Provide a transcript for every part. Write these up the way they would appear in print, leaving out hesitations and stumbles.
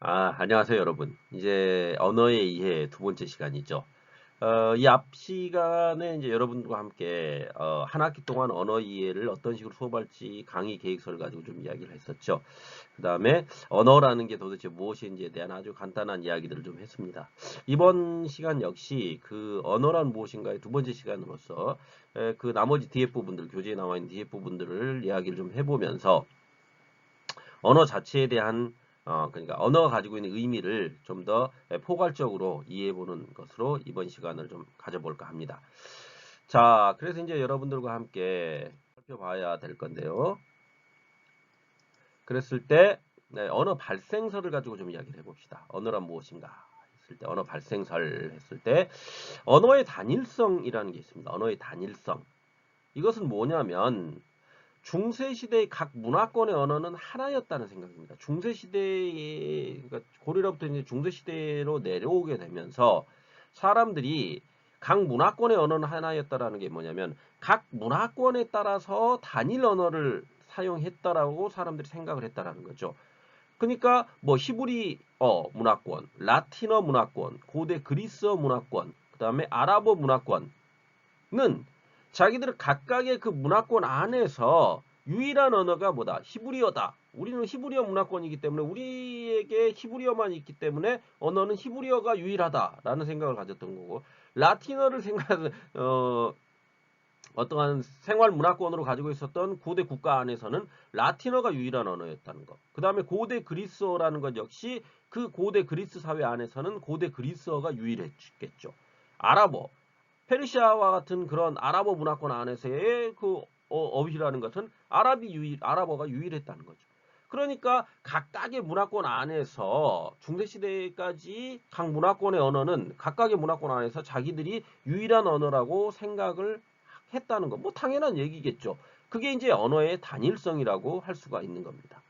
안녕하세요, 여러분. 이제 언어의 이해 두 번째 시간이죠. 이 앞 시간에 이제 여러분들과 함께 한 학기 동안 언어 이해를 어떤 식으로 수업할지 강의 계획서를 가지고 좀 이야기를 했었죠. 그 다음에 언어라는 게 도대체 무엇인지에 대한 아주 간단한 이야기들을 좀 했습니다. 이번 시간 역시 그 언어란 무엇인가의 두 번째 시간으로서 그 나머지 뒤에 부분들, 교재에 나와 있는 뒤에 부분들을 이야기를 좀 해보면서 언어 자체에 대한 그러니까 언어가 가지고 있는 의미를 좀 더 포괄적으로 이해해보는 것으로 이번 시간을 좀 가져볼까 합니다. 자, 그래서 이제 여러분들과 함께 살펴봐야 될 건데요. 그랬을 때 언어 발생설을 가지고 좀 이야기를 해봅시다. 언어란 무엇인가 했을 때 언어 발생설 했을 때 언어의 단일성이라는 게 있습니다. 언어의 단일성. 이것은 뭐냐면 중세시대의 각 문화권의 언어는 하나였다는 생각입니다. 중세시대에, 그러니까 고려로부터 이제 중세시대로 내려오게 되면서 사람들이 각 문화권의 언어는 하나였다라는 게 뭐냐면 각 문화권에 따라서 단일 언어를 사용했다라고 사람들이 생각을 했다라는 거죠. 그러니까 뭐 히브리어 문화권, 라틴어 문화권, 고대 그리스어 문화권, 그다음에 아랍어 문화권 는 자기들 각각의 그 문화권 안에서 유일한 언어가 뭐다? 히브리어다. 우리는 히브리어 문화권이기 때문에 우리에게 히브리어만 있기 때문에 언어는 히브리어가 유일하다라는 생각을 가졌던 거고 라틴어를 어떠한 생활 문화권으로 가지고 있었던 고대 국가 안에서는 라틴어가 유일한 언어였다는 것. 그 다음에 고대 그리스어라는 것 역시 그 고대 그리스 사회 안에서는 고대 그리스어가 유일했겠죠. 아랍어, 페르시아와 같은 그런 아랍어 문화권 안에서의 그 어휘라는 것은 아랍어가 유일했다는 거죠. 그러니까 각각의 문화권 안에서 중세시대까지 각 문화권의 언어는 각각의 문화권 안에서 자기들이 유일한 언어라고 생각을 했다는 거. 뭐 당연한 얘기겠죠. 그게 이제 언어의 단일성이라고 할 수가 있는 겁니다.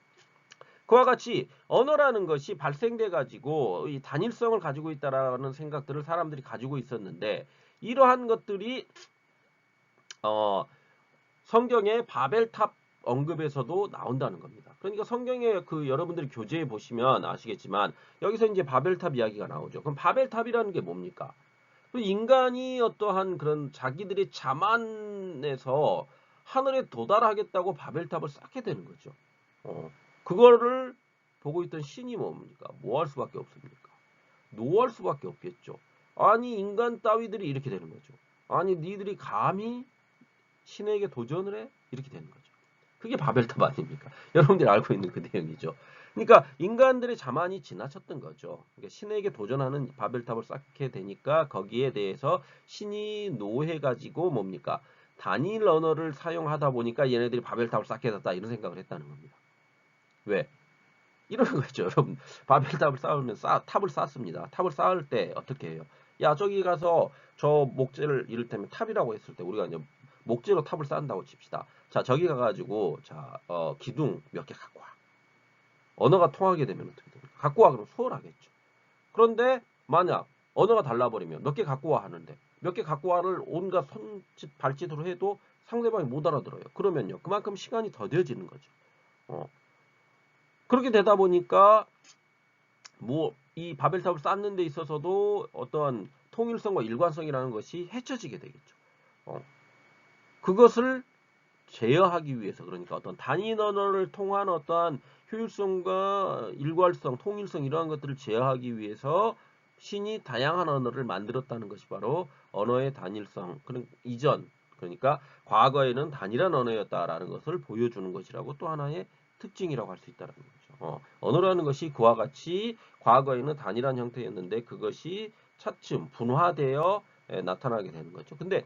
그와 같이 언어라는 것이 발생돼 가지고 이 단일성을 가지고 있다라는 생각들을 사람들이 가지고 있었는데 이러한 것들이 어, 성경의 바벨탑 언급에서도 나온다는 겁니다. 그러니까 성경에 그 여러분들이 교재에 보시면 아시겠지만 여기서 이제 바벨탑 이야기가 나오죠. 그럼 바벨탑이라는 게 뭡니까? 그 인간이 어떠한 그런 자기들의 자만에서 하늘에 도달하겠다고 바벨탑을 쌓게 되는 거죠. 어, 그거를 보고 있던 신이 뭡니까? 뭐 할 수밖에 없습니까? 노할 수밖에 없겠죠. 아니 인간 따위들이 이렇게 되는 거죠. 아니 니들이 감히 신에게 도전을 해? 이렇게 되는 거죠. 그게 바벨탑 아닙니까? 여러분들이 알고 있는 그 내용이죠. 그러니까 인간들의 자만이 지나쳤던 거죠. 그러니까 신에게 도전하는 바벨탑을 쌓게 되니까 거기에 대해서 신이 노해가지고 뭡니까? 단일 언어를 사용하다 보니까 얘네들이 바벨탑을 쌓게 됐다 이런 생각을 했다는 겁니다. 왜? 이러는 거죠, 여러분. 바벨탑을 쌓으면 탑을 쌓습니다. 탑을 쌓을 때 어떻게 해요? 야, 저기 가서 저 목재를 이를테면 탑이라고 했을 때 우리가 이제 목재로 탑을 쌓는다고 칩시다. 자, 저기 가가지고 자, 기둥 몇 개 갖고 와. 언어가 통하게 되면 어떻게 됩니까? 갖고 와 그러면 수월하겠죠. 그런데 만약 언어가 달라버리면 몇 개 갖고 와 하는데 몇 개 갖고 와를 온갖 손짓 발짓으로 해도 상대방이 못 알아들어요. 그러면요, 그만큼 시간이 더뎌지는 거죠. 어, 그렇게 되다 보니까 뭐 이 바벨탑을 쌓는 데 있어서도 어떠한 통일성과 일관성이라는 것이 해쳐지게 되겠죠. 그것을 제어하기 위해서 그러니까 어떤 단위 언어를 통한 어떠한 효율성과 일괄성, 통일성 이러한 것들을 제어하기 위해서 신이 다양한 언어를 만들었다는 것이 바로 언어의 단일성, 그런 이전, 그러니까 과거에는 단일한 언어였다라는 것을 보여주는 것이라고 또 하나의 특징이라고 할 수 있다는 거죠. 언어라는 것이 그와 같이 과거에는 단일한 형태였는데 그것이 차츰 분화되어 나타나게 되는 거죠. 근데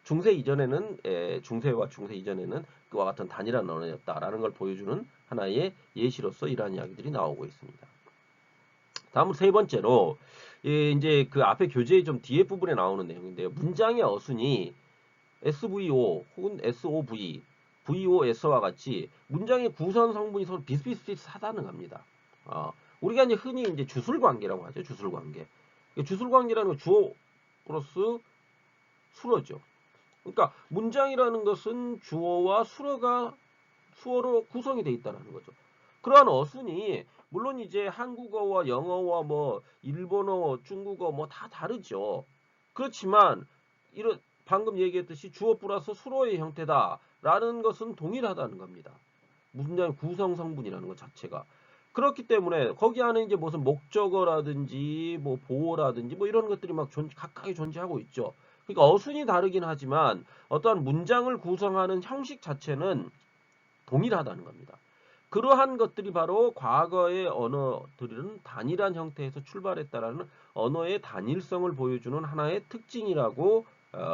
중세 이전에는 중세와 중세 이전에는 그와 같은 단일한 언어였다라는 걸 보여주는 하나의 예시로서 이러한 이야기들이 나오고 있습니다. 다음으로 세 번째로 이제 그 앞에 교재의 좀 뒤에 부분에 나오는 내용인데요. 문장의 어순이 SVO 혹은 SOV, VOS와 같이 문장의 구성 성분이 서로 비슷비슷하다는 겁니다. 우리가 이제 흔히 이제 주술 관계라고 하죠. 주술 관계. 주술 관계라는 건 주어 플러스 수어죠. 그러니까 문장이라는 것은 주어와 수어로 구성이 되어 있다는 거죠. 그러한 어순이 물론 이제 한국어와 영어와 뭐 일본어, 중국어 뭐 다 다르죠. 그렇지만 이런 방금 얘기했듯이 주어 플러스 수로의 형태다라는 것은 동일하다는 겁니다. 문장 구성 성분이라는 것 자체가. 그렇기 때문에 거기 안에 이제 무슨 목적어라든지 뭐 보어라든지 뭐 이런 것들이 막 각각이 존재하고 있죠. 그러니까 어순이 다르긴 하지만 어떠한 문장을 구성하는 형식 자체는 동일하다는 겁니다. 그러한 것들이 바로 과거의 언어들은 단일한 형태에서 출발했다라는 언어의 단일성을 보여주는 하나의 특징이라고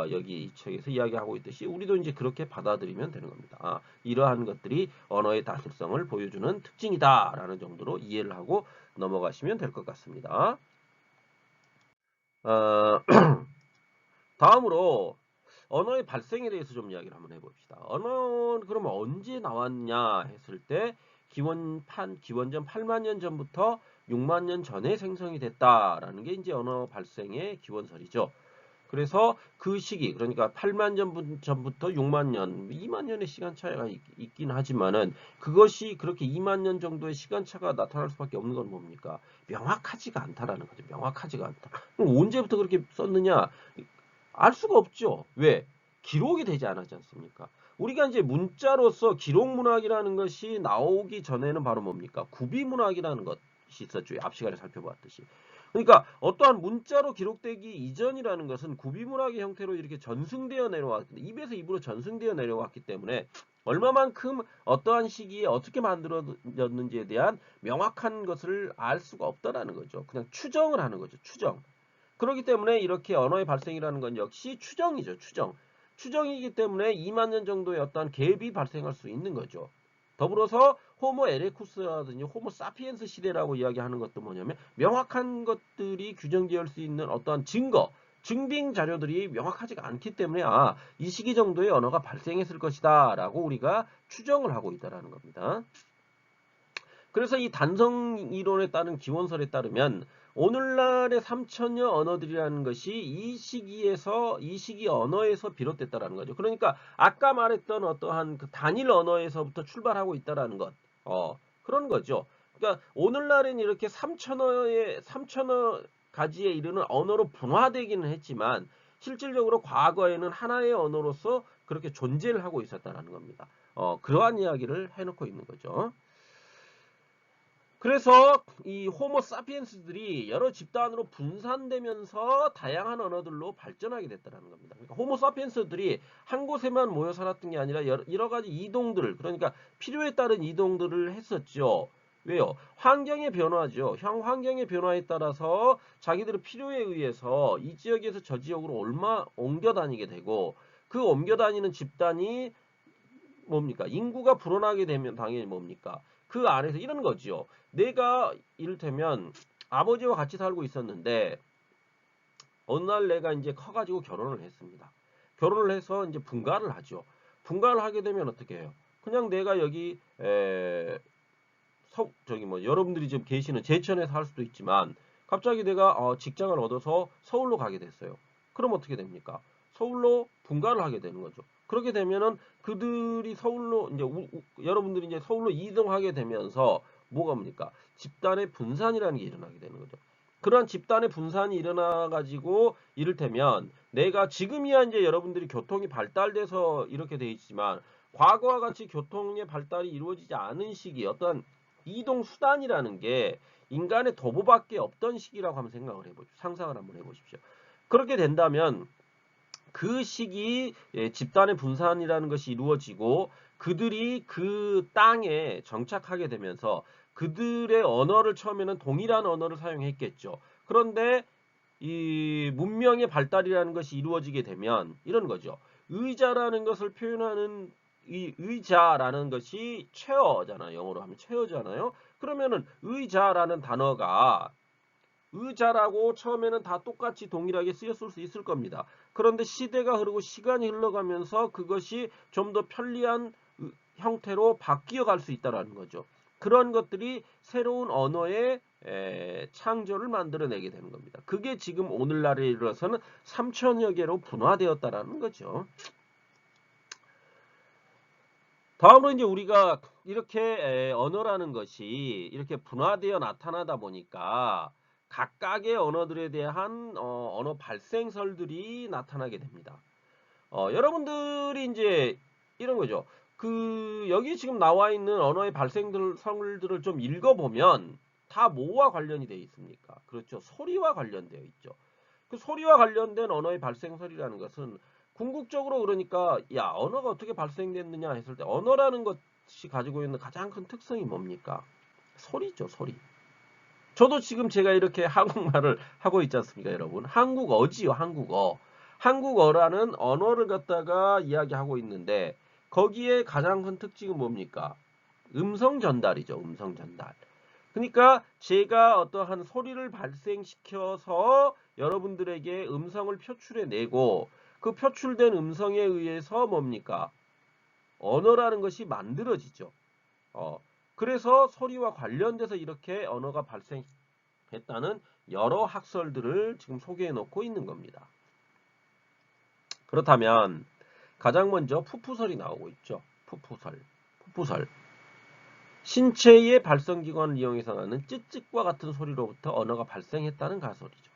여기 이 책에서 이야기하고 있듯이 우리도 이제 그렇게 받아들이면 되는 겁니다. 이러한 것들이 언어의 단일성을 보여주는 특징이다라는 정도로 이해를 하고 넘어가시면 될 것 같습니다. 어, 다음으로 언어의 발생에 대해서 좀 이야기를 한번 해봅시다. 언어는 그러면 언제 나왔냐 했을 때 기원전 8만 년 전부터 6만 년 전에 생성이 됐다라는 게 이제 언어 발생의 기원설이죠. 그래서 그 시기, 그러니까 8만 전부터 6만 년, 2만 년의 시간 차이가 있긴 하지만은 그것이 그렇게 2만 년 정도의 시간 차가 나타날 수밖에 없는 건 뭡니까? 명확하지가 않다라는 거죠. 명확하지가 않다. 그럼 언제부터 그렇게 썼느냐? 알 수가 없죠. 왜? 기록이 되지 않았지 않습니까? 우리가 이제 문자로서 기록문학이라는 것이 나오기 전에는 바로 뭡니까? 구비문학이라는 것이 있었죠. 앞 시간에 살펴봤듯이. 그러니까 어떠한 문자로 기록되기 이전이라는 것은 구비문학의 형태로 이렇게 전승되어 내려왔기 때문에 입에서 입으로 전승되어 내려왔기 때문에 얼마만큼 어떠한 시기에 어떻게 만들어졌는지에 대한 명확한 것을 알 수가 없다라는 거죠. 그냥 추정을 하는 거죠. 추정. 그렇기 때문에 이렇게 언어의 발생이라는 건 역시 추정이죠. 추정. 추정이기 때문에 2만 년 정도의 어떤 갭이 발생할 수 있는 거죠. 더불어서 호모 에레쿠스라든지 호모 사피엔스 시대라고 이야기하는 것도 뭐냐면 명확한 것들이 규정되어 수 있는 어떠한 증거, 증빙 자료들이 명확하지가 않기 때문에 이 시기 정도의 언어가 발생했을 것이다 라고 우리가 추정을 하고 있다는 겁니다. 그래서 이 단성 이론에 따른 기원설에 따르면 오늘날의 3천여 언어들이라는 것이 이 시기 언어에서 비롯됐다라는 거죠. 그러니까 아까 말했던 어떠한 그 단일 언어에서부터 출발하고 있다라는 것. 그런 거죠. 그러니까 오늘날엔 이렇게 3천여 가지에 이르는 언어로 분화되기는 했지만 실질적으로 과거에는 하나의 언어로서 그렇게 존재를 하고 있었다라는 겁니다. 그러한 이야기를 해놓고 있는 거죠. 그래서 이 호모 사피엔스들이 여러 집단으로 분산되면서 다양한 언어들로 발전하게 됐다는 겁니다. 그러니까 호모 사피엔스들이 한 곳에만 모여 살았던 게 아니라 여러 가지 이동들을, 그러니까 필요에 따른 이동들을 했었죠. 왜요? 환경의 변화죠. 환경의 변화에 따라서 자기들의 필요에 의해서 이 지역에서 저 지역으로 옮겨 다니게 되고, 그 옮겨 다니는 집단이 뭡니까? 인구가 불어나게 되면 당연히 뭡니까? 그 안에서 이런 거지요. 내가 이를테면 아버지와 같이 살고 있었는데 어느 날 내가 이제 커가지고 결혼을 했습니다. 결혼을 해서 이제 분가를 하죠. 분가를 하게 되면 어떻게 해요? 그냥 내가 여기 저기 뭐 여러분들이 지금 계시는 제천에서 할 수도 있지만 갑자기 내가 직장을 얻어서 서울로 가게 됐어요. 그럼 어떻게 됩니까? 서울로 분가를 하게 되는 거죠. 그렇게 되면은 그들이 서울로 이제 여러분들이 이제 서울로 이동하게 되면서 뭐가 뭡니까? 집단의 분산이라는 게 일어나게 되는 거죠. 그러한 집단의 분산이 일어나 가지고 이를테면 내가 지금이야 이제 여러분들이 교통이 발달돼서 이렇게 돼 있지만 과거와 같이 교통의 발달이 이루어지지 않은 시기 어떤 이동 수단이라는 게 인간의 도보밖에 없던 시기라고 한번 생각을 해보십시오. 상상을 한번 해보십시오. 그렇게 된다면 그 시기 집단의 분산이라는 것이 이루어지고 그들이 그 땅에 정착하게 되면서 그들의 언어를 처음에는 동일한 언어를 사용했겠죠. 그런데 이 문명의 발달이라는 것이 이루어지게 되면 이런 거죠. 의자라는 것을 표현하는 이 의자라는 것이 체어잖아요. 영어로 하면 체어잖아요. 그러면은 의자라는 단어가 의자라고 처음에는 다 똑같이 동일하게 쓰였을 수 있을 겁니다. 그런데 시대가 흐르고 시간이 흘러가면서 그것이 좀 더 편리한 형태로 바뀌어 갈 수 있다는 거죠. 그런 것들이 새로운 언어의 창조를 만들어내게 되는 겁니다. 그게 지금 오늘날에 이르러서는 3천여 개로 분화되었다라는 거죠. 다음으로 이제 우리가 이렇게 언어라는 것이 이렇게 분화되어 나타나다 보니까 각각의 언어들에 대한 언어 발생설들이 나타나게 됩니다. 여러분들이 이제 이런 거죠. 그 여기 지금 나와 있는 언어의 발생설들을 좀 읽어보면 다 뭐와 관련이 되어 있습니까? 그렇죠. 소리와 관련되어 있죠. 그 소리와 관련된 언어의 발생설이라는 것은 궁극적으로 그러니까 야 언어가 어떻게 발생됐느냐 했을 때 언어라는 것이 가지고 있는 가장 큰 특성이 뭡니까? 소리죠, 소리. 저도 지금 제가 이렇게 한국말을 하고 있지 않습니까, 여러분? 한국어지요, 한국어. 한국어라는 언어를 갖다가 이야기하고 있는데 거기에 가장 큰 특징은 뭡니까? 음성 전달이죠, 음성 전달. 그러니까 제가 어떠한 소리를 발생시켜서 여러분들에게 음성을 표출해내고 그 표출된 음성에 의해서 뭡니까? 언어라는 것이 만들어지죠. 그래서 소리와 관련돼서 이렇게 언어가 발생했다는 여러 학설들을 지금 소개해 놓고 있는 겁니다. 그렇다면 가장 먼저 푸푸설이 나오고 있죠. 푸푸설. 푸푸설. 신체의 발성기관을 이용해서 나는 찌찌과 같은 소리로부터 언어가 발생했다는 가설이죠.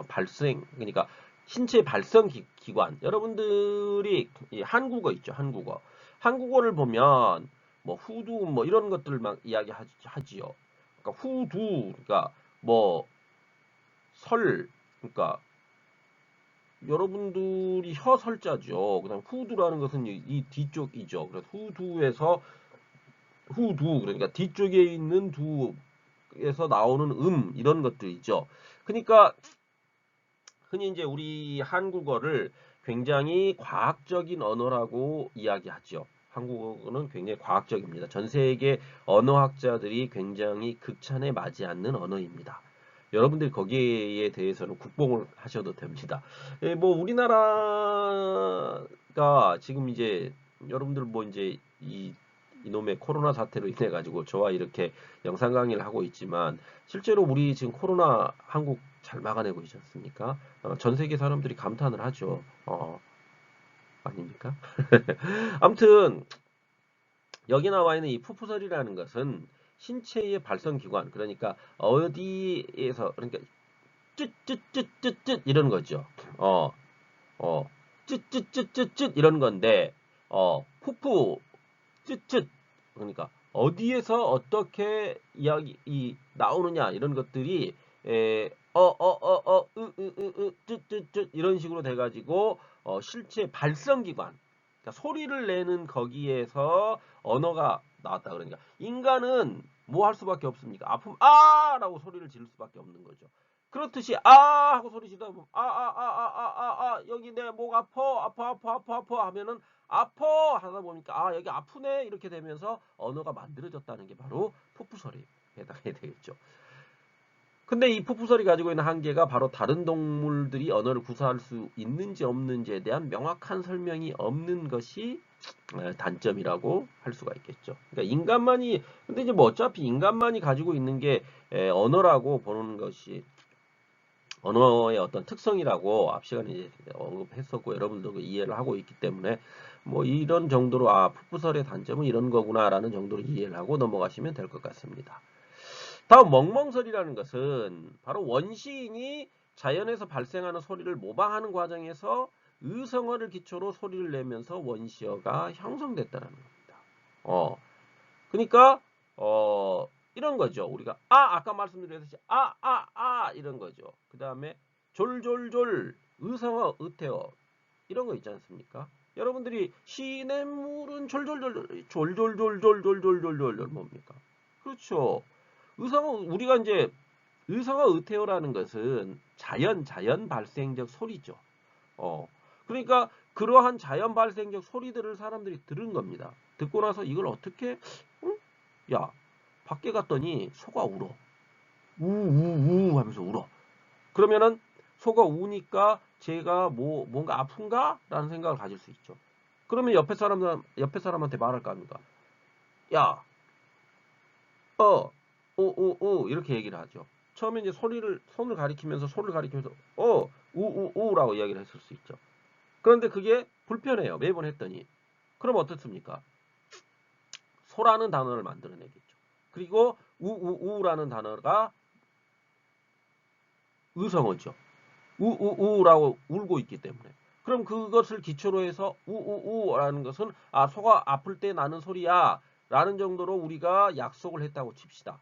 발생, 그러니까 신체의 발성기관. 여러분들이 한국어 있죠, 한국어. 한국어를 보면 뭐 후두 뭐 이런 것들 막 이야기하지요. 그러니까 후두, 그러니까 뭐 설, 그러니까 여러분들이 혀설자죠. 그다음 후두라는 것은 이 뒤쪽이죠. 그래서 후두에서 후두 그러니까 뒤쪽에 있는 두에서 나오는 이런 것들이죠. 그러니까 흔히 이제 우리 한국어를 굉장히 과학적인 언어라고 이야기하죠. 한국어는 굉장히 과학적입니다. 전 세계 언어학자들이 굉장히 극찬에 맞지 않는 언어입니다. 여러분들이 거기에 대해서는 국뽕을 하셔도 됩니다. 뭐 우리나라가 지금 이제 여러분들 뭐 이제 이놈의 코로나 사태로 인해 가지고 저와 이렇게 영상 강의를 하고 있지만 실제로 우리 지금 코로나 한국 잘 막아내고 있지 않습니까? 전 세계 사람들이 감탄을 하죠. 아닙니까? 아무튼 여기 나와 있는 이 푸푸설이라는 것은 신체의 발성기관 그러니까 어디에서 그러니까 쯧쯧쯧쯧쯧 이런 거죠. 어, 쯧쯧쯧쯧쯧 이런 건데 푸푸 쯧쯧 그러니까 어디에서 어떻게 이야기 나오느냐 이런 것들이 쯧쯧쯧 이런 식으로 돼가지고 실제 발성기관 그러니까 소리를 내는 거기에서 언어가 나왔다 그러니까 인간은 뭐 할 수밖에 없습니까? 아프면 아라고 소리를 지를 수밖에 없는 거죠. 그렇듯이 아 하고 소리 지르다 보면 여기 내 목 아파 하면은 아파 하다 보니까 아 여기 아프네 이렇게 되면서 언어가 만들어졌다는 게 바로 푸푸설이 해당이 되겠죠. 근데 이 푸푸설이 가지고 있는 한계가 바로 다른 동물들이 언어를 구사할 수 있는지 없는지에 대한 명확한 설명이 없는 것이 단점이라고 할 수가 있겠죠. 그러니까 인간만이 근데 이제 뭐 어차피 인간만이 가지고 있는 게 언어라고 보는 것이 언어의 어떤 특성이라고 앞 시간에 이제 언급했었고 여러분들도 이해를 하고 있기 때문에 뭐 이런 정도로 푸푸설의 단점은 이런 거구나라는 정도로 이해를 하고 넘어가시면 될 것 같습니다. 다음 멍멍설이라는 것은 바로 원시인이 자연에서 발생하는 소리를 모방하는 과정에서 의성어를 기초로 소리를 내면서 원시어가 형성됐다는 겁니다. 그러니까 이런 거죠. 우리가 아까 말씀드렸듯이 이런 거죠. 그 다음에 졸졸졸 의성어 의태어 이런 거 있지 않습니까? 여러분들이 시냇물은 졸졸졸졸졸졸졸졸졸 뭡니까? 그렇죠. 의성어 우리가 이제 의성어 의태어라는 것은 자연 발생적 소리죠. 그러니까 그러한 자연 발생적 소리들을 사람들이 들은 겁니다. 듣고 나서 이걸 어떻게 응? 야 밖에 갔더니 소가 울어. 우우우 하면서 울어. 그러면은 소가 우니까 제가 뭔가 아픈가? 라는 생각을 가질 수 있죠. 그러면 옆에 사람한테 말할 거 아닙니까? 야, 오, 이렇게 얘기를 하죠. 처음에 이제 손을 가리키면서 소를 가리키면서 우우우라고 이야기를 했을 수 있죠. 그런데 그게 불편해요. 매번 했더니. 그럼 어떻습니까? 소라는 단어를 만들어내겠죠. 그리고 우우우라는 단어가 의성어죠. 우우우라고 울고 있기 때문에. 그럼 그것을 기초로 해서 우우우라는 것은 소가 아플 때 나는 소리야 라는 정도로 우리가 약속을 했다고 칩시다.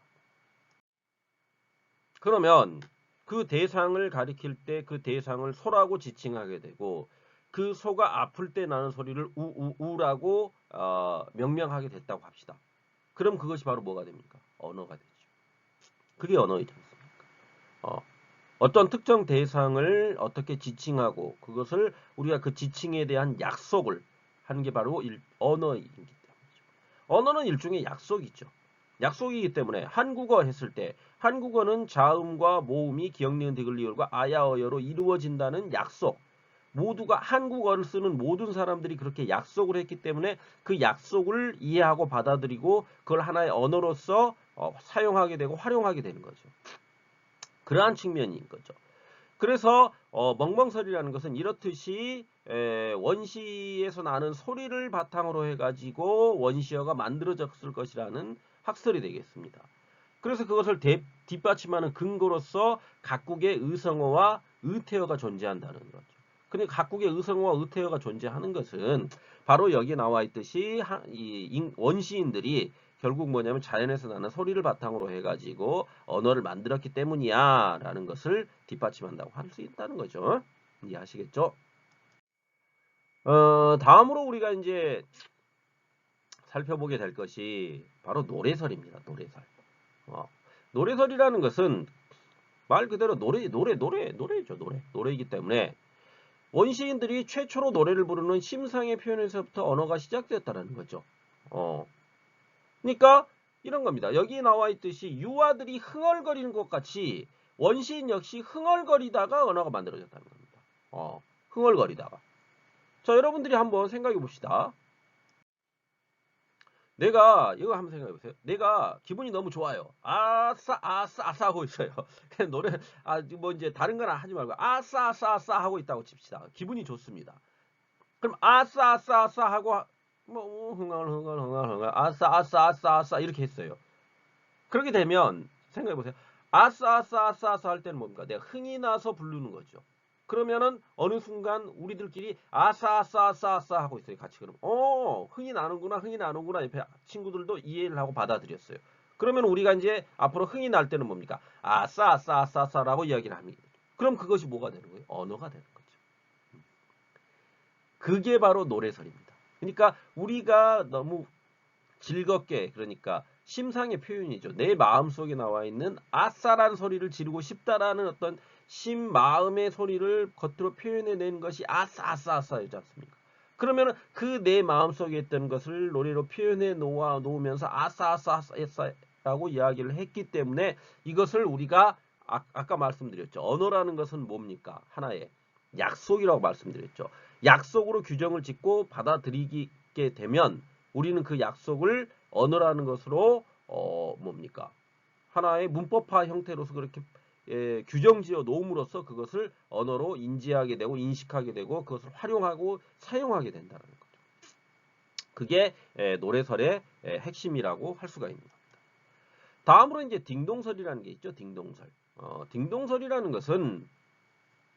그러면 그 대상을 가리킬 때 그 대상을 소라고 지칭하게 되고 그 소가 아플 때 나는 소리를 우우우라고 명명하게 됐다고 합시다. 그럼 그것이 바로 뭐가 됩니까? 언어가 되죠. 그게 언어이지 않습니까? 어떤 특정 대상을 어떻게 지칭하고 그것을 우리가 그 지칭에 대한 약속을 하는 게 바로 언어이기 때문이죠. 언어는 일종의 약속이죠. 약속이기 때문에 한국어 했을 때 한국어는 자음과 모음이 기역, 니은, 디귿, 리을과 아야, 어여로 이루어진다는 약속. 모두가 한국어를 쓰는 모든 사람들이 그렇게 약속을 했기 때문에 그 약속을 이해하고 받아들이고 그걸 하나의 언어로서 사용하게 되고 활용하게 되는 거죠. 그러한 측면인 거죠. 그래서 멍멍설이라는 것은 이렇듯이 원시에서 나는 소리를 바탕으로 해가지고 원시어가 만들어졌을 것이라는 학설이 되겠습니다. 그래서 그것을 뒷받침하는 근거로서 각국의 의성어와 의태어가 존재한다는 거죠. 근데 각국의 의성어와 의태어가 존재하는 것은 바로 여기에 나와 있듯이 원시인들이 결국 뭐냐면 자연에서 나는 소리를 바탕으로 해가지고 언어를 만들었기 때문이야 라는 것을 뒷받침한다고 할 수 있다는 거죠. 이해하시겠죠? 다음으로 우리가 이제 살펴보게 될 것이 바로 노래설입니다. 노래설. 노래설이라는 것은 말 그대로 노래죠. 노래이기 때문에 원시인들이 최초로 노래를 부르는 심상의 표현에서부터 언어가 시작되었다는 거죠. 그러니까 이런 겁니다. 여기 나와 있듯이 유아들이 흥얼거리는 것 같이 원시인 역시 흥얼거리다가 언어가 만들어졌다는 겁니다. 흥얼거리다가. 자, 여러분들이 한번 생각해 봅시다. 내가 이거 한번 생각해 보세요. 내가 기분이 너무 좋아요. 아싸 아싸 아싸 하고 있어요. 그냥 노래 뭐 이제 다른 건 하지 말고 아싸 아싸 아싸 하고 있다고 칩시다. 기분이 좋습니다. 그럼 아싸 아싸 아싸 하고 뭐 흥얼 아싸 아싸 아싸 아싸 이렇게 했어요. 그렇게 되면 생각해 보세요. 아싸 아싸 아싸 아싸 할 때는 뭡니까? 내가 흥이 나서 부르는 거죠. 그러면은 어느 순간 우리들끼리 아싸 아싸 아싸 아싸 하고 있어요. 같이 그럼 흥이 나는구나 옆에 친구들도 이해를 하고 받아들였어요. 그러면 우리가 이제 앞으로 흥이 날 때는 뭡니까? 아싸 아싸 아싸 아싸라고 이야기를 합니다. 그럼 그것이 뭐가 되는 거예요? 언어가 되는 거죠. 그게 바로 노래설입니다. 그러니까 우리가 너무 즐겁게 그러니까 심상의 표현이죠. 내 마음속에 나와 있는 아싸라는 소리를 지르고 싶다라는 어떤 심마음의 소리를 겉으로 표현해내는 것이 아싸 아싸 아싸이지 않습니까? 그러면 그 내 마음속에 있던 것을 노래로 표현해 놓으면서 아싸 아싸 아싸라고 이야기를 했기 때문에 이것을 우리가 아까 말씀드렸죠. 언어라는 것은 뭡니까? 하나의 약속이라고 말씀드렸죠. 약속으로 규정을 짓고 받아들이게 되면 우리는 그 약속을 언어라는 것으로 뭡니까? 하나의 문법화 형태로서 그렇게 규정지어 놓음으로써 그것을 언어로 인지하게 되고 인식하게 되고 그것을 활용하고 사용하게 된다는 거죠. 그게 노래설의 핵심이라고 할 수가 있는 겁니다. 다음으로 이제 딩동설이라는 게 있죠. 딩동설. 딩동설이라는 것은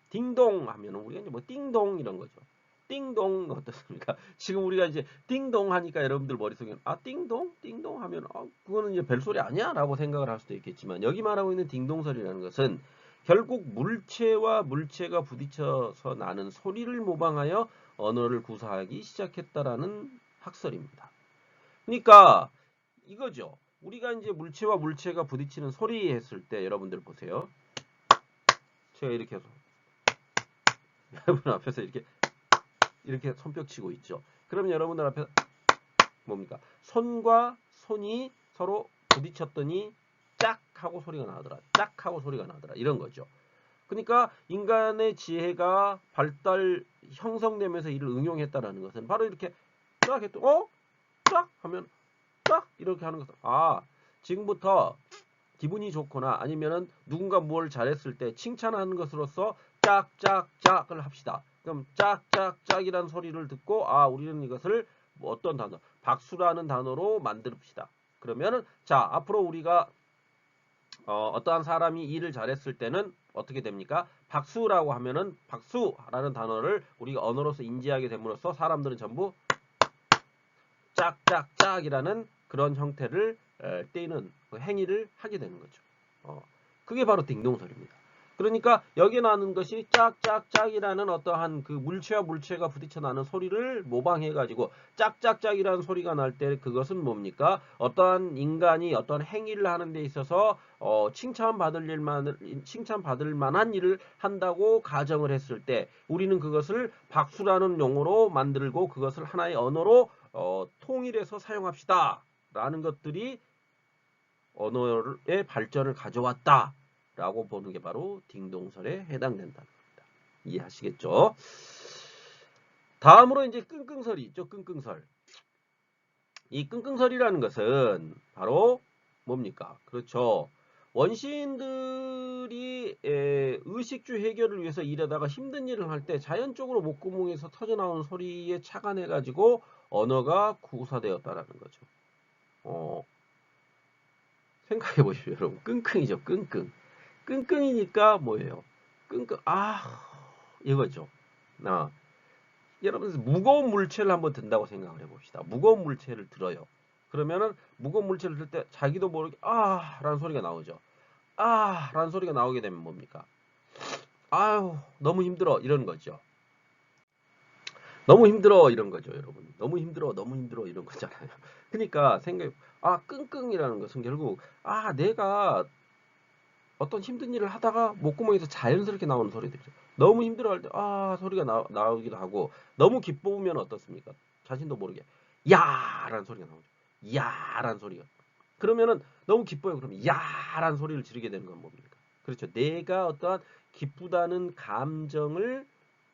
딩동 하면 우리가 이제 뭐 띵동 이런 거죠. 띵동 어떻습니까? 지금 우리가 이제 띵동 하니까 여러분들 머릿속에 띵동 하면 그거는 이제 별소리 아니야 라고 생각을 할 수도 있겠지만 여기 말하고 있는 딩동설이라는 것은 결국 물체와 물체가 부딪혀서 나는 소리를 모방하여 언어를 구사하기 시작했다라는 학설입니다. 그러니까 이거죠. 우리가 이제 물체와 물체가 부딪히는 소리 했을 때 여러분들 보세요. 제가 이렇게 해서 여러분 앞에서 이렇게 손뼉 치고 있죠. 그러면 여러분들 앞에 뭡니까? 손과 손이 서로 부딪혔더니 짝 하고 소리가 나더라. 짝 하고 소리가 나더라. 이런 거죠. 그러니까 인간의 지혜가 형성되면서 이를 응용했다라는 것은 바로 이렇게 짝 했더 짝 하면 짝 이렇게 하는 것은 지금부터 기분이 좋거나 아니면은 누군가 뭘 잘했을 때 칭찬하는 것으로서 짝짝짝을 합시다. 그럼 짝짝짝이라는 소리를 듣고 우리는 이것을 뭐 어떤 단어 박수라는 단어로 만듭시다. 그러면은 자, 앞으로 우리가 어떠한 사람이 일을 잘했을 때는 어떻게 됩니까? 박수라고 하면은 박수라는 단어를 우리가 언어로서 인지하게 됨으로써 사람들은 전부 짝짝짝이라는 그런 형태를 떼는 그 행위를 하게 되는 거죠. 그게 바로 딩동설입니다. 그러니까 여기에 나오는 것이 짝짝짝이라는 어떠한 그 물체와 물체가 부딪혀 나는 소리를 모방해 가지고 짝짝짝이라는 소리가 날 때 그것은 뭡니까? 어떠한 인간이 어떠한 행위를 하는 데 있어서 칭찬받을 만한 일을 한다고 가정을 했을 때 우리는 그것을 박수라는 용어로 만들고 그것을 하나의 언어로 통일해서 사용합시다. 라는 것들이 언어의 발전을 가져왔다. 라고 보는 게 바로 딩동설에 해당된다는 겁니다. 이해하시겠죠? 다음으로 이제 끙끙설이 있죠. 끙끙설. 이 끙끙설이라는 것은 바로 뭡니까? 그렇죠. 원시인들이 의식주 해결을 위해서 일하다가 힘든 일을 할 때 자연적으로 목구멍에서 터져나오는 소리에 착안해가지고 언어가 구사되었다라는 거죠. 생각해 보십시오, 여러분. 끙끙이죠, 끙끙. 끙끙이니까 뭐예요? 끙끙, 이거죠. 여러분, 무거운 물체를 한번 든다고 생각을 해봅시다. 무거운 물체를 들어요. 그러면은, 무거운 물체를 들 때 자기도 모르게, 라는 소리가 나오죠. 라는 소리가 나오게 되면 뭡니까? 아유, 너무 힘들어. 이런 거죠. 너무 힘들어. 이런 거죠, 여러분. 너무 힘들어. 너무 힘들어. 이런 거잖아요. 그러니까, 끙끙이라는 것은 결국, 내가 어떤 힘든 일을 하다가 목구멍에서 자연스럽게 나오는 소리들이죠. 너무 힘들어할 때 소리가 나오기도 하고 너무 기쁘면 어떻습니까? 자신도 모르게 야라는 소리가 나오죠. 야라는 소리가. 그러면은 너무 기뻐요. 그러면 야라는 소리를 지르게 되는 건 뭡니까? 그렇죠. 내가 어떠한 기쁘다는 감정을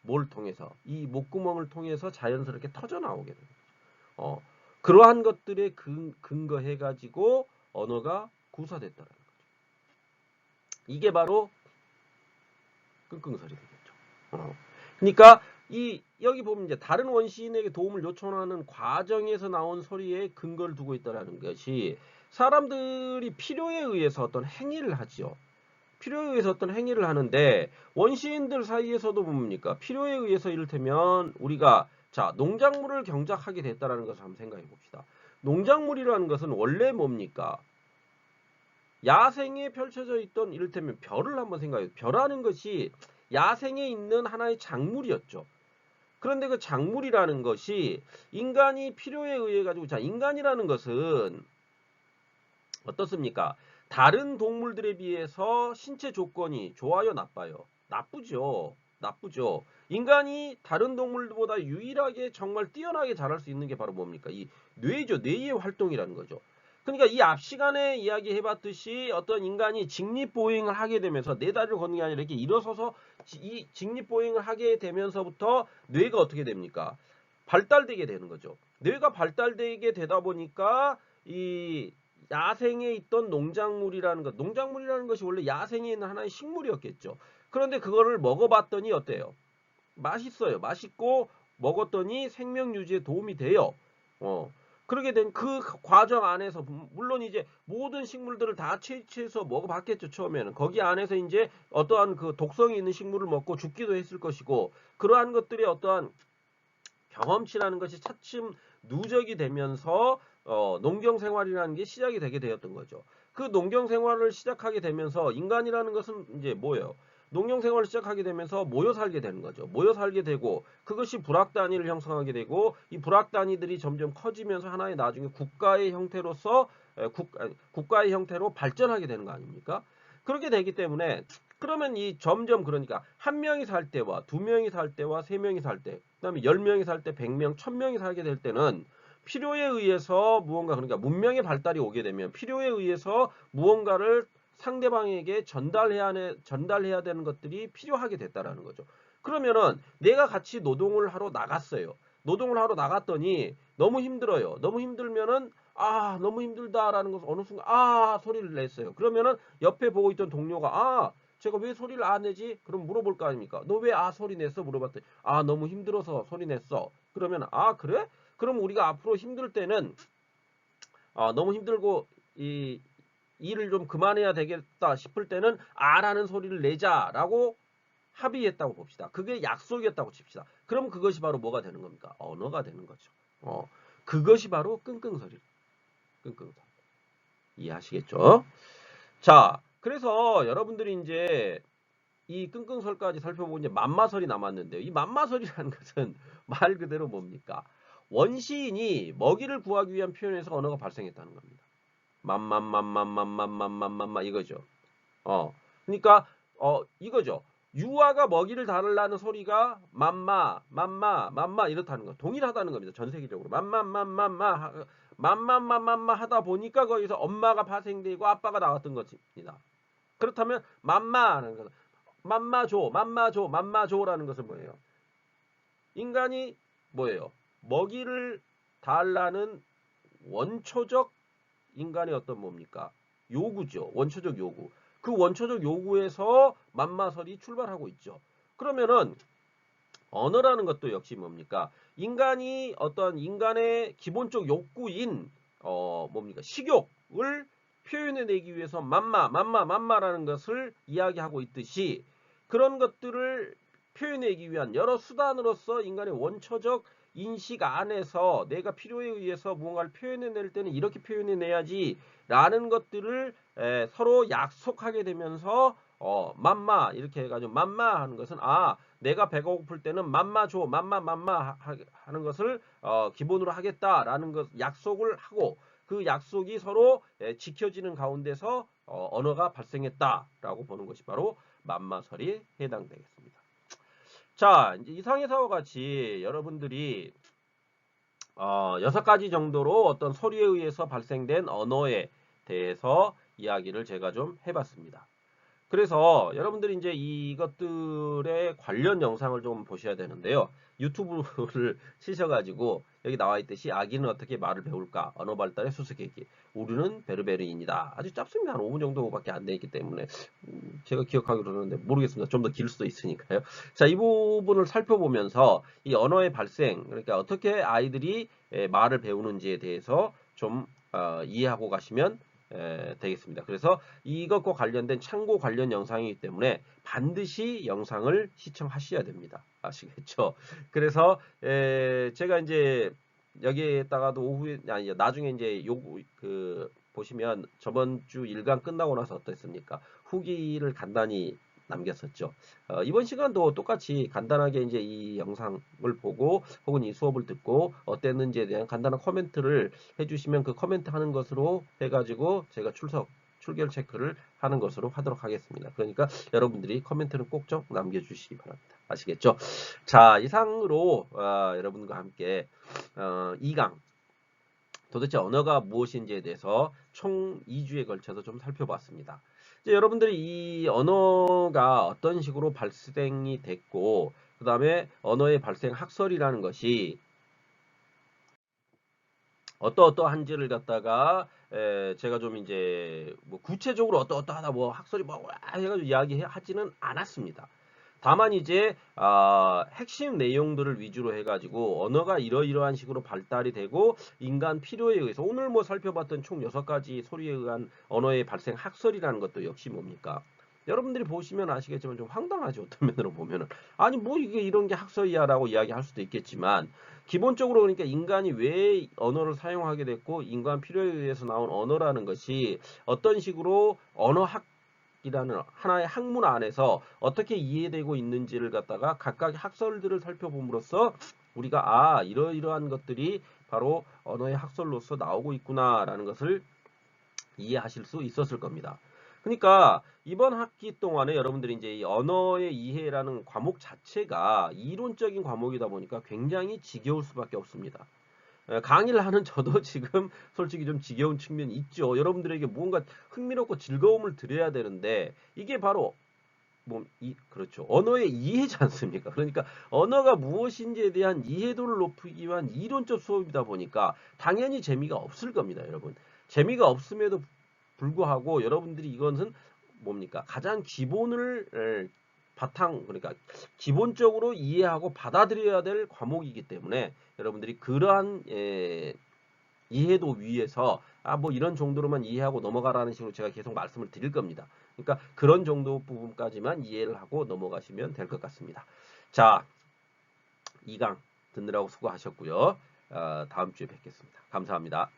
뭘 통해서 이 목구멍을 통해서 자연스럽게 터져 나오게 되는 거죠. 그러한 것들에 근거해 가지고 언어가 구사됐다라는 거죠. 이게 바로 끙끙설이 되겠죠. 그러니까 여기 보면 이제 다른 원시인에게 도움을 요청하는 과정에서 나온 소리에 근거를 두고 있다라는 것이 사람들이 필요에 의해서 어떤 행위를 하지요. 필요에 의해서 어떤 행위를 하는데 원시인들 사이에서도 뭡니까? 필요에 의해서 이를테면 우리가 자 농작물을 경작하게 됐다라는 것을 한번 생각해 봅시다. 농작물이라는 것은 원래 뭡니까? 야생에 펼쳐져 있던 이를테면 별을 한번 생각해요. 별하는 것이 야생에 있는 하나의 작물이었죠. 그런데 그 작물이라는 것이 인간이 필요에 의해 가지고 자 인간이라는 것은 어떻습니까? 다른 동물들에 비해서 신체 조건이 좋아요, 나빠요? 나쁘죠. 나쁘죠. 인간이 다른 동물보다 유일하게 정말 뛰어나게 자랄 수 있는 게 바로 뭡니까? 이 뇌죠. 뇌의 활동이라는 거죠. 그러니까 이 앞 시간에 이야기해봤듯이 어떤 인간이 직립보행을 하게 되면서 네 다리를 걷는 게 아니라 이렇게 일어서서 이 직립보행을 하게 되면서부터 뇌가 어떻게 됩니까? 발달되게 되는 거죠. 뇌가 발달되게 되다 보니까 이 야생에 있던 농작물이라는 것이 원래 야생에 있는 하나의 식물이었겠죠. 그런데 그거를 먹어봤더니 어때요? 맛있어요. 맛있고 먹었더니 생명 유지에 도움이 돼요. 그렇게 된 그 과정 안에서 물론 이제 모든 식물들을 다 채취해서 먹어봤겠죠. 처음에는 거기 안에서 이제 어떠한 그 독성이 있는 식물을 먹고 죽기도 했을 것이고 그러한 것들이 어떠한 경험치라는 것이 차츰 누적이 되면서 농경 생활이라는 게 시작이 되게 되었던 거죠. 그 농경 생활을 시작하게 되면서 인간이라는 것은 이제 뭐예요? 농경 생활을 시작하게 되면서 모여 살게 되는 거죠. 모여 살게 되고 그것이 불악 단위를 형성하게 되고 이 불악 단위들이 점점 커지면서 하나의 나중에 국가의 형태로서 국가의 형태로 발전하게 되는 거 아닙니까? 그렇게 되기 때문에 그러면 이 점점 그러니까 한 명이 살 때와 두 명이 살 때와 세 명이 살 때, 그다음에 10명이 살 때, 100명, 1000명이 살게 될 때는 필요에 의해서 무언가 그러니까 문명의 발달이 오게 되면 필요에 의해서 무언가를 상대방에게 전달해야 되는 것들이 필요하게 됐다라는 거죠. 그러면은 내가 같이 노동을 하러 나갔어요. 노동을 하러 나갔더니 너무 힘들어요. 너무 힘들면은 너무 힘들다라는 것을 어느 순간 소리를 냈어요. 그러면은 옆에 보고 있던 동료가 제가 왜 소리를 안 내지? 그럼 물어볼 거 아닙니까? 너 왜 소리 냈어? 물어봤더니 너무 힘들어서 소리 냈어. 그러면 그래? 그럼 우리가 앞으로 힘들 때는 너무 힘들고 이 일을 좀 그만해야 되겠다 싶을 때는 아라는 소리를 내자라고 합의했다고 봅시다. 그게 약속이었다고 칩시다. 그럼 그것이 바로 뭐가 되는 겁니까? 언어가 되는 거죠. 그것이 바로 끙끙소리. 끙끙소리. 이해하시겠죠? 자, 그래서 여러분들이 이제 이 끙끙설까지 살펴보고 이제 만마설이 남았는데요. 이 만마설이라는 것은 말 그대로 뭡니까? 원시인이 먹이를 구하기 위한 표현에서 언어가 발생했다는 겁니다. 맘맘맘맘맘맘맘맘맘 이거죠. 그러니까 이거죠. 유아가 먹이를 달라는 소리가 맘마, 맘마, 맘마 이렇다는 거. 동일하다는 겁니다. 전 세계적으로. 맘맘맘맘마 맘맘맘맘마 하다 보니까 거기서 엄마가 파생되고 아빠가 나왔던 것입니다. 그렇다면 맘마라는 것은 맘마줘, 맘마줘, 맘마줘라는 것은 뭐예요? 인간이 뭐예요? 먹이를 달라는 원초적 인간의 어떤 뭡니까? 요구죠. 원초적 요구. 그 원초적 요구에서 만마설이 출발하고 있죠. 그러면은 언어라는 것도 역시 뭡니까? 인간이 어떤 인간의 기본적 욕구인 뭡니까? 식욕을 표현해내기 위해서 맘마라는 것을 이야기하고 있듯이 그런 것들을 표현하기 위한 여러 수단으로서 인간의 원초적 인식 안에서 내가 필요에 의해서 무언가를 표현해낼 때는 이렇게 표현해내야지 라는 것들을 서로 약속하게 되면서 맘마 이렇게 해가지고 맘마 하는 것은 내가 배가 고플 때는 맘마 줘 맘마 하는 것을 기본으로 하겠다라는 것 약속을 하고 그 약속이 서로 지켜지는 가운데서 언어가 발생했다라고 보는 것이 바로 맘마설이 해당되겠습니다. 자, 이제 이상에서와 같이 여러분들이 6가지 정도로 어떤 소리에 의해서 발생된 언어에 대해서 이야기를 제가 좀 해봤습니다. 그래서 여러분들이 이제 이것들의 관련 영상을 좀 보셔야 되는데요. 유튜브를 치셔가지고 여기 나와 있듯이 아기는 어떻게 말을 배울까? 언어 발달의 수수께끼. 우리는 베르베르인이다. 아주 짧습니다. 한 5분 정도밖에 안 되기 때문에 제가 기억하기로는 모르겠습니다. 좀 더 길 수도 있으니까요. 자, 이 부분을 살펴보면서 이 언어의 발생, 그러니까 어떻게 아이들이 말을 배우는지에 대해서 좀 이해하고 가시면 되겠습니다. 그래서 이것과 관련된 참고 관련 영상이기 때문에 반드시 영상을 시청하셔야 됩니다. 아시겠죠? 그래서 제가 이제 여기에다가도 오후에 아니 나중에 이제 보시면 저번 주 일강 끝나고 나서 어땠습니까? 후기를 간단히 남겼었죠. 이번 시간도 똑같이 간단하게 이제 이 영상을 보고 혹은 이 수업을 듣고 어땠는지에 대한 간단한 코멘트를 해주시면 그 코멘트 하는 것으로 해가지고 제가 출결 체크를 하는 것으로 하도록 하겠습니다. 그러니까 여러분들이 코멘트는 꼭 좀 남겨주시기 바랍니다. 아시겠죠? 자, 이상으로 여러분과 함께 2강 도대체 언어가 무엇인지에 대해서 총 2주에 걸쳐서 좀 살펴봤습니다. 이제 여러분들이 이 언어가 어떤 식으로 발생이 됐고 그 다음에 언어의 발생 학설이라는 것이 어떠한지를 갖다가 제가 좀 이제 뭐 구체적으로 어떠하다 뭐 학설이 뭐 해가지고 이야기하지는 않았습니다. 다만 이제 핵심 내용들을 위주로 해가지고 언어가 이러이러한 식으로 발달이 되고 인간 필요에 의해서 오늘 뭐 살펴봤던 총 6가지 소리에 의한 언어의 발생 학설이라는 것도 역시 뭡니까? 여러분들이 보시면 아시겠지만 좀 황당하죠. 어떤 면으로 보면은 아니 뭐 이게 이런 게 학설이야라고 이야기할 수도 있겠지만 기본적으로 그러니까 인간이 왜 언어를 사용하게 됐고 인간 필요에 의해서 나온 언어라는 것이 어떤 식으로 언어학 이라는 하나의 학문 안에서 어떻게 이해되고 있는지를 갖다가 각각의 학설들을 살펴봄으로써 우리가 이러이러한 것들이 바로 언어의 학설로서 나오고 있구나라는 것을 이해하실 수 있었을 겁니다. 그러니까 이번 학기 동안에 여러분들이 이제 이 언어의 이해라는 과목 자체가 이론적인 과목이다 보니까 굉장히 지겨울 수밖에 없습니다. 강의를 하는 저도 지금 솔직히 좀 지겨운 측면이 있죠. 여러분들에게 무언가 흥미롭고 즐거움을 드려야 되는데 이게 바로 그렇죠. 언어의 이해지 않습니까? 그러니까 언어가 무엇인지에 대한 이해도를 높이기 위한 이론적 수업이다 보니까 당연히 재미가 없을 겁니다, 여러분. 재미가 없음에도 불구하고 여러분들이 이것은 뭡니까? 가장 기본을 바탕 그러니까 기본적으로 이해하고 받아들여야 될 과목이기 때문에 여러분들이 그러한 이해도 위에서 뭐 이런 정도로만 이해하고 넘어가라는 식으로 제가 계속 말씀을 드릴 겁니다. 그러니까 그런 정도 부분까지만 이해를 하고 넘어가시면 될 것 같습니다. 자, 2강 듣느라고 수고하셨고요. 다음 주에 뵙겠습니다. 감사합니다.